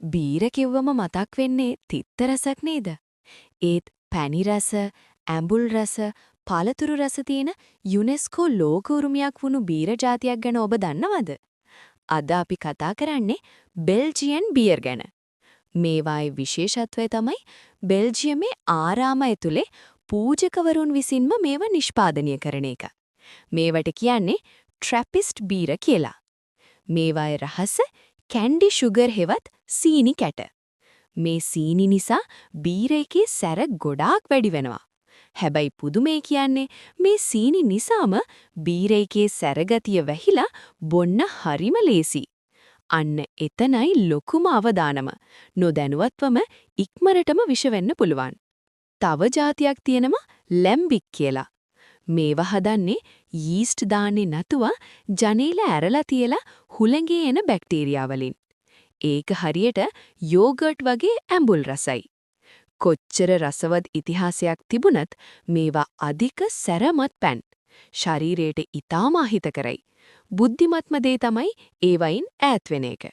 බීර කිව්වම මතක් වෙන්නේ තිත්ත රසක් නේද? ඒත් පැණි රස, ඇඹුල් රස, පළතුරු රස තියෙන යුනෙස්කෝ ලෝක උරුමයක් වුණු බීර జాතියක් ගැන ඔබ දන්නවද? අද අපි කතා කරන්නේ බෙල්ජියන් බියර් ගැන. මේවායේ විශේෂත්වය තමයි බෙල්ජියමේ ආරාම ඇතුලේ පූජකවරුන් විසින්ම මේවා නිෂ්පාදනය කරන එක. මේවට කියන්නේ ට්‍රැපිස්ට් බීර කියලා. මේවායේ රහස කැන්ඩි ෂුගර් හෙවත් සීනි කැට. මේ සීනි නිසා බීර එකේ සැර ගොඩාක් වැඩි වෙනවා. හැබැයි පුදුමේ කියන්නේ මේ සීනි නිසාම බීර එකේ සැරගතිය වැහිලා බොන්න හරිම ලේසි. අන්න එතනයි ලොකුම අවදානම. නොදැනුවත්වම ඉක්මනටම විෂ වෙන්න පුළුවන්. තව જાතියක් තියෙනවා ලැම්බික් කියලා. මේව හදන්නේ යීස්ට් දාන්නේ නැතුව ජනේල ඇරලා තියලා හුළඟේ එන බැක්ටීරියා වලින්. ඒක හරියට යෝගර්ට් වගේ ඇඹුල් රසයි. කොච්චර රසවත් ඉතිහාසයක් තිබුණත් මේවා අධික සැරමත් පැන්. ශරීරයට ඊටාම අහිත කරයි. බුද්ධිමත්ම දේ තමයි ඒවයින් ඈත් වෙන එක.